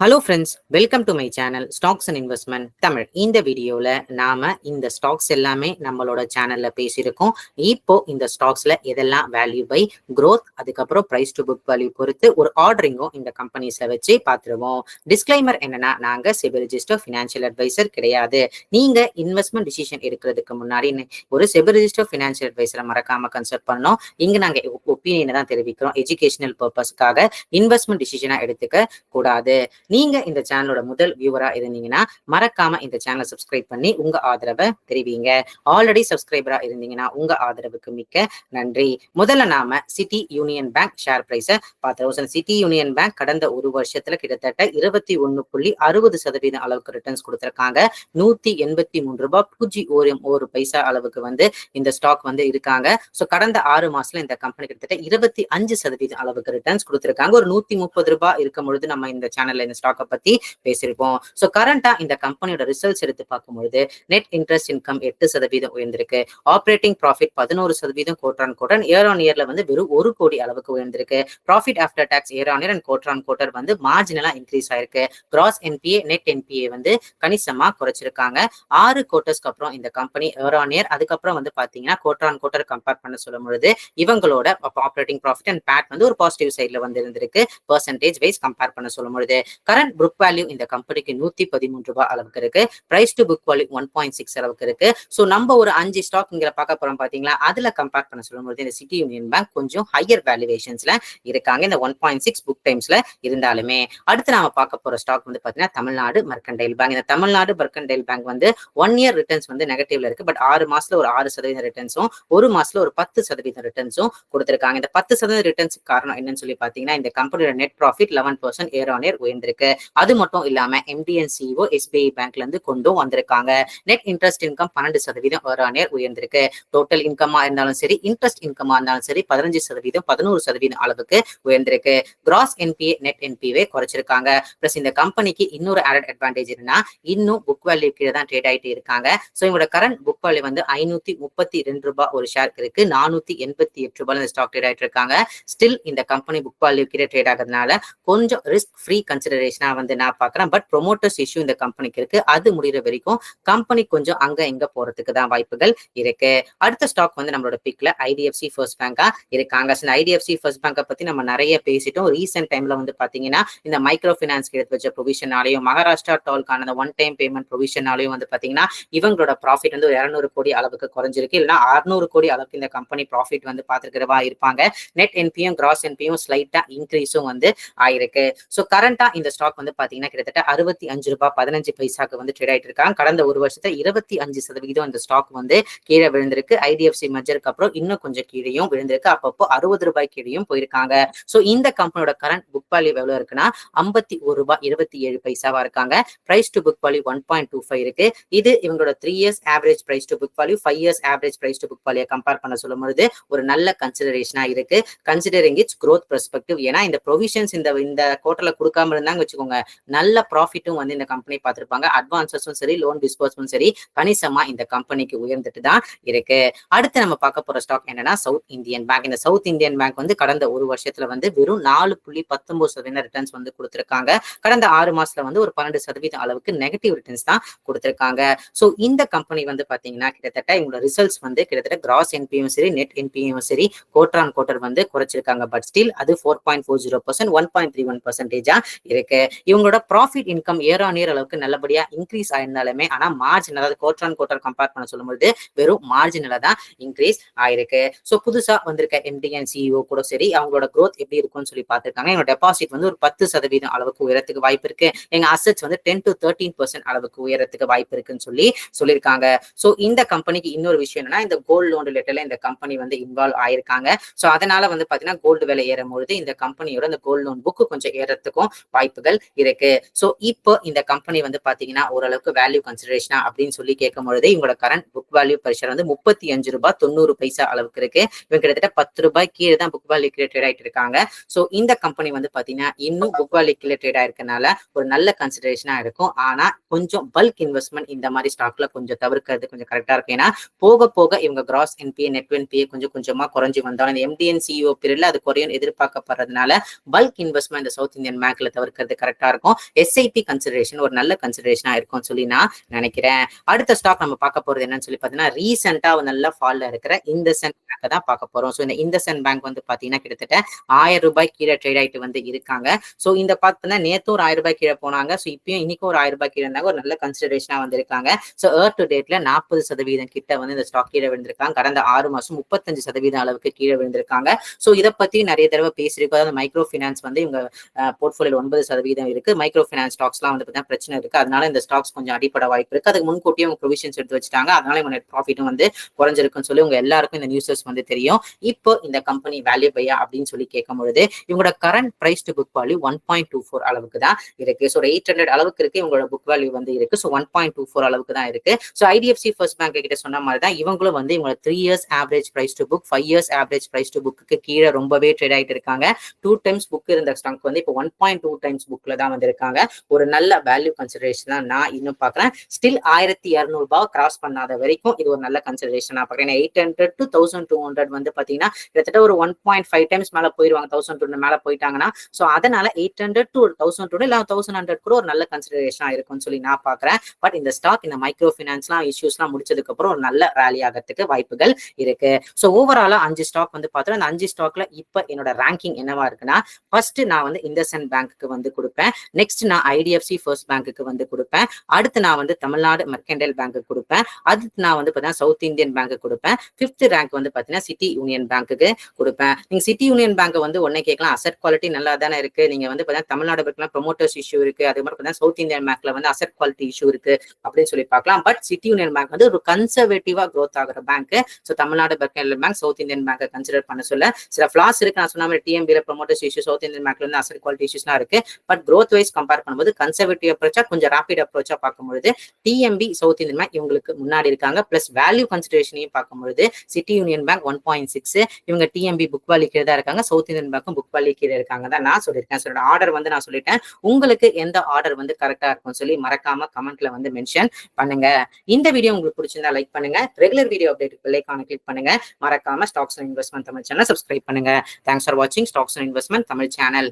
Hello friends, welcome to my channel stocks and investment Tamil. இந்த வீடியோவில் நாம இந்த ஸ்டாக்ஸ் எல்லாமே நம்மளோட சேனல்ல பேசியிருக்கோம். இப்போ இந்த ஸ்டாக்ஸ்ல எதெல்லாம் வேல்யூ பை growth, அதுக்கப்புறம் பிரைஸ் டு புக் வேல்யூ பொறுத்து ஒரு ஆர்டரிங்கும் இந்த கம்பெனிஸ்ல வச்சு பார்த்துருவோம். டிஸ்க்ளைமர் என்னன்னா, நாங்க செபி ரெஜிஸ்டர் ஃபினான்ஷியல் அட்வைசர் கிடையாது. நீங்க இன்வெஸ்ட்மெண்ட் டிசிஷன் எடுக்கிறதுக்கு முன்னாடி ஒரு செபி ரெஜிஸ்டர் ஃபினான்ஷியல் அட்வைசரை மறக்காம கன்சல்ட் பண்ணோம். இங்க நாங்க ஒப்பீனியனை தான் தெரிவிக்கிறோம். எஜுகேஷனல் பர்பஸ்க்காக இன்வெஸ்ட்மெண்ட் டிசிஷனா எடுத்துக்க கூடாது. நீங்க இந்த சேனலோட முதல் வியூவரா இருந்தீங்கன்னா மறக்காம இந்த சேனலை சப்ஸ்கிரைப் பண்ணி உங்க ஆதரவை தெரிவிங்க. ஆல்ரெடி சப்ஸ்கிரைபரா இருந்தீங்கன்னா உங்க ஆதரவுக்கு மிக்க நன்றி. முதல்ல நாம சிட்டி யூனியன் பேங்க் ஷேர் பிரைஸை பார்த்தோம். சிட்டி யூனியன் பேங்க் கடந்த ஒரு வருஷத்துல கிட்டத்தட்ட 21.60% அளவுக்கு ரிட்டர்ன்ஸ் கொடுத்திருக்காங்க. 183 ரூபாய் 0.1 பைசா அளவுக்கு இந்த ஸ்டாக் இருக்காங்க. ஸோ கடந்த 6 மாசத்துல இந்த கம்பெனி கிட்டத்தட்ட 25% அளவுக்கு ரிட்டர்ன்ஸ் கொடுத்திருக்காங்க. ஒரு 130 ரூபாய் இருக்கும் பொழுது நம்ம இந்த சேனல்ல ஸ்டாக்கை பத்தி பேசியிருப்போம். ஸோ கரண்டா இந்த கம்பெனியோட ரிசல்ட்ஸ் எடுத்து பார்க்கும்போது நெட் இன்ட்ரெஸ்ட் இன்கம் 8% உயர்ந்திருக்கு. Operating profit 11% quarter year on இயர்ல வெறும் 1 கோடி அளவுக்கு உயர்ந்திருக்கு. Profit after tax year on year and quarter மார்ஜினலா இன்க்ரீஸ் ஆயிருக்கு. கிராஸ் என்பிஏ நெட் என்பிஏ கணிசமா குறைச்சிருக்காங்க. 6 குவார்டர்ஸ்க்கு அப்புறம் இந்த கம்பெனி இயர் ஆன் இயர் அதுக்கப்புறம் பாத்தீங்கன்னா குவார்டர் கம்பேர் பண்ண சொல்லும் பொழுது இவங்களோட ஆப்ரேட்டிங் ப்ராஃபிட் அண்ட் பேட் ஒரு பாசிட்டிவ் சைட்ல இருந்திருக்கு. பெர்சன்டேஜ் வைஸ் கம்பேர் பண்ண சொல்லும் பொழுது கரண்ட் புக் வேல்யூ இந்த கம்பெனிக்கு 113 ரூபாய் அளவுக்கு இருக்கு. பிரைஸ் டு புக் வேல்யூ 1.6 அளவுக்கு இருக்கு. சோ நம்ம ஒரு 5 ஸ்டாக் இங்க பார்க்க போறோம் பாத்தீங்களா, அதுல கம்பேர் பண்ண சொல்லும்போது இந்த சிட்டி யூனியன் பேங்க் கொஞ்சம் ஹையர் வேல்யூவேஷன்ஸ்ல இருக்காங்க. இந்த 1.6 புக் டைம்ஸ்ல இருந்தாலுமே அடுத்து நாம பார்க்க போற ஸ்டாக் பாத்தீங்கன்னா தமிழ்நாடு மெர்கன்டைல் பேங்க். இந்த Tamil Nadu mercantile bank 1 year returns நெகட்டிவ்ல இருக்கு. பட் 6 மாசத்துல ஒரு 6% ரிட்டர்ன்ஸும் ஒரு மாசத்துல ஒரு 10% ரிட்டர்ன்ஸும் கொடுத்திருக்காங்க. இந்த 10% ரிட்டர்ன்ஸ் காரணம் என்னன்னு சொல்லி பாத்தீங்கன்னா இந்த கம்பெனியோட net profit 11% year on year உயர்ந்திருக்கு. அது மட்டும் இல்லாம எம்டிஎன் சிஓ எஸ்பிஐ பேங்க்ல இருந்து கொண்டும் வந்திருக்காங்க. Net interest income 12% year on year உயர்ந்திருக்கு. டோட்டல் இன்கமா இருந்தாலும் சரி, இன்ட்ரெஸ்ட் இன்கமா இருந்தாலும் சரி 15% 11% அளவுக்கு உயர்ந்திருக்கு. கிராஸ் என்பிஏ நெட் என்பிஏ குறைச்சிருக்காங்க. பிளஸ் இந்த கம்பெனிக்கு இன்னொரு ஆடட் அட்வான்டேஜ் என்னன்னா இன்னும் புக் வேல்யூ கீழே தான் ட்ரேட் ஆயிட்டு இருக்காங்க. ஸோ இவங்களோட கரண்ட் புக் வேல்யூ 532 ரூபாய் ஒரு ஷேருக்கு இருக்கு. 488 ரூபாய் ஸ்டாக் ட்ரேட் ஆயிட்டு இருக்காங்க. ஸ்டில் இந்த கம்பெனி புக் வேல்யூ கீழே ட்ரேட் ஆகிறதுனால கொஞ்சம் ரிஸ்க் ஃப்ரீ கன்சிடரேஷனா நான் பாக்குறேன். பட் ப்ரொமோட்டர்ஸ் இஷ்யூ இந்த கம்பெனிக்கு இருக்கு. அது முடிகிற வரைக்கும் கம்பெனி கொஞ்சம் அங்க எங்க போறதுக்கு தான் வாய்ப்புகள் இருக்கு. அடுத்த ஸ்டாக் நம்மளோட பிக்ல ஐடிஎஃப்சி ஃபர்ஸ்ட் பேங்கா இருக்காங்க. ஐடிஎஃப்சி ஃபர்ஸ்ட் பேங்கை பத்தி நம்ம நிறைய பேசிட்டோம். ரீசென்ட் டைம்ல பாத்தீங்கன்னா இந்த மைக்ரோ பினான்ஸ்க்கு எடுத்து வச்ச ப்ரொவிஷனாலையும் மகாராஷ்டிரா டோல்கான ஒன் டைம் பேமெண்ட் ப்ரொவிஷனாலையும் பாத்தீங்கன்னா இவங்களோட ப்ராஃபிட் ஒரு 200 கோடி அளவுக்கு குறைஞ்சிருக்கு. இல்லைன்னா 600 கோடி அளவுக்கு இந்த கம்பெனி ப்ராஃபிட் பாத்துக்கிறவா இருப்பாங்க. நெட் என்பியும் கிராஸ் என்பியும் ஸ்லைட்டா இன்க்ரீஸும் ஆயிருக்கு. ஸோ கரண்டா இந்த ஸ்டாக் பாத்தீங்கன்னா கிட்டத்தட்ட 65 ரூபாய் 15 பைசாக்கு ட்ரேட் ஆயிட்டு இருக்காங்க. கடந்த ஒரு வருஷத்துல 25% இந்த ஸ்டாக் கீழே விழுந்திருக்கு. ஐடிஎஃப்சி மெர்ஜருக்கு அப்புறம் இன்னும் கொஞ்சம் கீழேயும் விழுந்திருக்கு. அப்பப்போ 60 ரூபாய் கீழேயும் போயிருக்காங்க. ஸோ இந்த கம்பெனியோட கரண்ட் புக் வேல்யூ எவ்வளவு இருக்குன்னா 51 ரூபாய் 27 பைசாவா இருக்காங்க. பிரைஸ் டு புக் வேல்யூ 1.25 இருக்கு. இது இவங்களோட 3 years average price to book value 5 years average price to book value compare பண்ண சொல்லும் பொழுது ஒரு நல்ல கன்சிடரேஷனா இருக்கு. Considering its growth perspective. ஏன்னா இந்த ப்ரொவிஷன்ஸ் இந்த குவார்டர்ல கொடுக்காம இருந்தாங்க வச்சுக்கோங்க, நல்ல ப்ராஃபிட்டும் இந்த கம்பெனி பார்த்திருப்பாங்க. அட்வான்சஸும் சரி, லோன் டிஸ்பர்ஸ்மெண்ட் சரி கணிசமா இந்த கம்பெனிக்கு உயர்ந்துட்டு தான் இருக்கு. அடுத்து நம்ம பார்க்க போற ஸ்டாக் என்னன்னா சவுத் இந்தியன் பேங்க். இந்த சவுத் இந்தியன் பேங்க் கடந்த ஒரு வருஷத்துல வெறும் 4.19% ரிட்டர்ன்ஸ் கொடுத்திருக்காங்க. கடந்த 6 மாசத்துல ஒரு 12% அளவுக்கு நெகட்டிவ் ரிட்டர்ன்ஸ் தான் கொடுத்திருக்காங்க. சோ இந்த கம்பெனி பாத்தீங்கன்னா கிட்டத்தட்ட இவங்களோட ரிசல்ட்ஸ் கிட்டத்தட்ட கிராஸ் என்பியும் சரி, நெட் என்பியும் சரி குவார்டர் குறைச்சிருக்காங்க. பட் ஸ்டில் அது 4.40% 1.31% இருக்கு. இவங்களோட profit income year on year அளவுக்கு நல்லபடியா இன்க்ரீஸ் ஆயிருந்தாலுமே ஆனா மார்ஜின், அதாவது குவார்டர் கம்பேர் பண்ண சொல்லும்போது வெறும் மார்ஜினலா தான் இன்க்ரீஸ் ஆயிருக்கு. சோ புதுசா வந்திருக்க எம்டிஎன் சிஇஓ கூட சரி அவங்களோட growth எப்படி இருக்கும்னு சொல்லி பார்த்திருக்காங்க. எங்க டெபாசிட் ஒரு 10% அளவுக்கு உயரத்துக்கு வாய்ப்பு இருக்கு. எங்க அசெட்ஸ் 10 to 13% அளவுக்கு உயரத்துக்கு வாய்ப்பு இருக்குன்னு சொல்லியிருக்காங்க. சோ இந்த கம்பெனிக்கு இன்னொரு விஷயம் என்னன்னா இந்த கோல்டு லோன் ரிலேட்டட்ல இந்த கம்பெனி இன்வால்வ் ஆயிருக்காங்க. சோ அதனால பாத்தீங்கன்னா கோல்டு விலை ஏறும் பொழுது இந்த கம்பெனியோட இந்த கோல்டு லோன் புக்கு கொஞ்சம் ஏறத்துக்கும் வாய்ப்புகள் இருக்கு. சோ இப்போ இந்த கம்பெனி பாத்தீங்கன்னா ஓரளவுக்கு வேல்யூ கன்சிடரேஷனா அப்படின்னு சொல்லி கேட்கும் பொழுது இவங்களோட current book value per share 35 ரூபாய் 90 பைசா அளவுக்கு இருக்கு. இவங்க கிட்டத்தட்ட 10 ரூபாய் கீழே தான் புக் வேல்யூ கீழே ட்ரேட் ஆயிட்டு இருக்காங்க. சோ இந்த கம்பெனி பாத்தீங்கன்னா இன்னும் புக் வேல்யூ கீழே ட்ரேட் ஆயிருக்கனால ஒரு நல்ல கன்சிடரேஷனா இருக்கும். ஆனா கொஞ்சம் பல்க் இன்வெஸ்ட்மெண்ட் இந்த மாதிரி ஸ்டாக்ல கொஞ்சம் தவிர்க்கிறது கொஞ்சம் கரெக்டா இருக்கும். ஏன்னா போக போக இவங்க கிராஸ் என்பிஏ நெட் என்பிஏ கொஞ்சம் கொஞ்சமா குறைஞ்சு வந்தாலும் இந்த எம்டிஎன் சிஇஓ பீரியட்ல அது குறையும் எதிர்பார்க்கப்படுறதுனால பல்க் இன்வெஸ்ட்மெண்ட் இந்த சவுத் இந்தியன் பேங்க்ல தவிர்க்கிறது பண்றது கரெக்டா இருக்கும். எஸ்ஐபி கன்சிடரேஷன் ஒரு நல்ல கன்சிடரேஷனா இருக்கும்னு சொல்லி நான் நினைக்கிறேன். அடுத்த ஸ்டாக் நம்ம பார்க்க போறது என்னன்னு சொல்லி பார்த்தீங்கன்னா, ரீசெண்டா நல்ல ஃபால்ல இருக்கிற இந்தசென்ட் பேங்க் தான் பார்க்க போறோம். ஸோ இந்த இந்தசென்ட் பேங்க் வந்து பாத்தீங்கன்னா கிட்டத்தட்ட ₹1000 கீழே ட்ரேட் ஆயிட்டு வந்து இருக்காங்க. ஸோ இந்த பார்த்தீங்கன்னா நேத்து ஒரு ₹1000 கீழே போனாங்க. ஸோ இப்பயும் இன்னைக்கும் ஒரு ₹1000 கீழே இருந்தாங்க. ஒரு நல்ல கன்சிடரேஷனா வந்திருக்காங்க. ஸோ ஏர் டு டேட்ல 40% கிட்ட வந்து இந்த ஸ்டாக் கீழே விழுந்திருக்காங்க. கடந்த 6 மாசம் 35% அளவுக்கு கீழே விழுந்திருக்காங்க. ஸோ இதை பத்தி நிறைய தடவை பேசியிருக்கோம். அதாவது மைக்ரோ ஃபினான்ஸ் வந்து இவங்க போர்ட்ஃபோலியோ 9% இருக்கு. மைக்ரோ ஃபினான்ஸ் ஸ்டாக்ஸ்லாம் வந்து பார்த்தீங்கன்னா பிரச்சனை இருக்கு. அதனால இந்த ஸ்டாக்ஸ் கொஞ்சம் அடிப்பட வாய்ப்பு இருக்கு. அதுக்கு முன்கூட்டியே உங்க ப்ரொவிஷன்ஸ் எடுத்து வச்சுட்டாங்க. அதனால இவங்க நெட் ப்ராஃபிட்டும் வந்து குறைஞ்சிருக்குன்னு சொல்லி உங்க எல்லாருக்கும் இந்த நியூஸஸ் வந்து தெரியும். இப்போ இந்த கம்பெனி வேல்யூ பையா அப்படின்னு சொல்லி கேட்கும் பொழுது இவங்களோட current price to book value 1.24 அளவுக்கு தான் இருக்கு. ஸோ 800 அளவுக்கு இருக்கு இவங்களோட புக் வேல்யூ வந்து இருக்கு. ஸோ 1.24 அளவுக்கு தான் இருக்கு. ஸோ ஐடிஎஃப்சி ஃபர்ஸ்ட் பேங்க் கிட்ட சொன்ன மாதிரி தான் இவங்களும் வந்து இவங்களோட 3 years average price to book 5 years average price to புக்கு கீழே ரொம்பவே ட்ரேட் ஆயிட்டு இருக்காங்க. 2 டைம்ஸ் புக் இருந்த ஸ்டாக் வந்து இப்போ 1.2 டைம்ஸ் புக்ல தான் வந்திருக்காங்க. ஒரு நல்ல வேல்யூ கன்சிடரேஷன் தான் நான் இன்னும் பாக்குறேன். ஸ்டில் ₹1200 கிராஸ் பண்ணாத வரைக்கும் இது ஒரு நல்ல கன்சிடரேஷன் நான் பாக்குறேன். 800 to 1200 வந்து பாத்தீங்கன்னா கிட்டத்தட்ட ஒரு 1.5 டைம்ஸ் மேல போயிருவாங்க. 1200 மேல போயிட்டாங்கன்னா ஸோ அதனால 800 to 1200 இல்ல 1100 கூட ஒரு நல்ல கன்சிடரேஷனா இருக்கும்னு சொல்லி நான் பாக்குறேன். பட் இந்த ஸ்டாக் இந்த மைக்ரோ ஃபினான்ஸ்லாம் இஷ்யூஸ்லாம் முடிச்சதுக்கு அப்புறம் ஒரு நல்ல ரேலி ஆகிறதுக்கு வாய்ப்புகள் இருக்கு. ஸோ ஓவராலா 5 ஸ்டாக் வந்து பார்த்தோம். அந்த 5 ஸ்டாக்ல இப்ப என்னோட ரேங்கிங் என்னவா இருக்குன்னா, ஃபர்ஸ்ட் நான் வந்து இந்தசென்ட் பேங்க்கு வந்து கொடுப்பேன். நெக்ஸ்ட் நான் ஐடிஎஃப்சி ஃபர்ஸ்ட் பேங்க்கு வந்து கொடுப்பேன். அடுத்து நான் வந்து தமிழ்நாடு மெர்கன்டைல் பேங்க்கு கொடுப்பேன். அடுத்து நான் வந்து பார்த்தீங்கன்னா சவுத் இந்தியன் பேங்க்கு கொடுப்பேன். 5th ரேங்க் வந்து பார்த்தீங்கன்னா சிட்டி யூனியன் பேங்க்கு கொடுப்பேன். நீங்க சிட்டி யூனியன் பேங்க் வந்து உடனே கேட்கலாம், அசெட் குவாலிட்டி நல்லா தானே இருக்கு. நீங்க வந்து பார்த்தீங்கன்னா தமிழ்நாடு பேங்க்ல ப்ரொமோட்டர்ஸ் இஷ்யூ இருக்கு. அதே மாதிரி பார்த்தீங்கன்னா சவுத் இந்தியன் பேங்க்ல வந்து அசெட் குவாலிட்டி இஷ்யூ இருக்கு அப்படின்னு சொல்லி பார்க்கலாம். பட் சிட்டி யூனியன் பேங்க் வந்து ஒரு கன்சர்வேட்டிவா க்ரோத் ஆகிற bank. So Tamil Nadu mercantile bank south Indian பேங்கை கன்சிடர் பண்ண சொல்ல சில ஃபிளாஸ் இருக்கு. நான் சொன்ன மாதிரி டிஎம்பில ப்ரொமோட்டர்ஸ் இஷ்யூ சவுத் இந்தியன் பேங்க்ல இருந்து அசெட் குவாலிட்டி இஷ்யூஸ்லாம் இருக்கு. பட் க்ரோத் வைஸ் கம்பேர் பண்ணும்போது கன்சர்வேட்டிவ் அப்ரோச்சா கொஞ்சம் ரேபிட் அப்ரோச்சா பார்க்கும்போது டிஎம்பி சவுத் இந்தியன் பேங்க் இவங்களுக்கு முன்னாடி இருக்காங்க. பிளஸ் வேல்யூ கன்சிடரேஷனையும் பார்க்கும்போது சிட்டி யூனியன் பேங்க் 1.6 இவங்க டிஎம்பி புக் வேல்யூ கீழே தான் இருக்காங்க. சவுத் இந்தியன் பேங்க்கும் புக் வேல்யூ கீழே இருக்காங்க தான் நான் சொல்லியிருக்கேன். சொல்ற ஆர்டர் வந்து நான் சொல்லிட்டேன். உங்களுக்கு எந்த ஆர்டர் வந்து கரெக்டா இருக்கும்னு சொல்லி மறக்காம கமெண்ட்ல வந்து மென்ஷன் பண்ணுங்க. இந்த வீடியோ உங்களுக்கு பிடிச்சிருந்தா லைக் பண்ணுங்க. ரெகுலர் வீடியோ அப்டேட் பெல் ஐகானை கிளிக் பண்ணுங்க. மறக்காம stocks and investment Tamil channel subscribe பண்ணுங்க. தேங்க்ஸ் ஃபார் வாட்சிங் stocks and investment Tamil channel.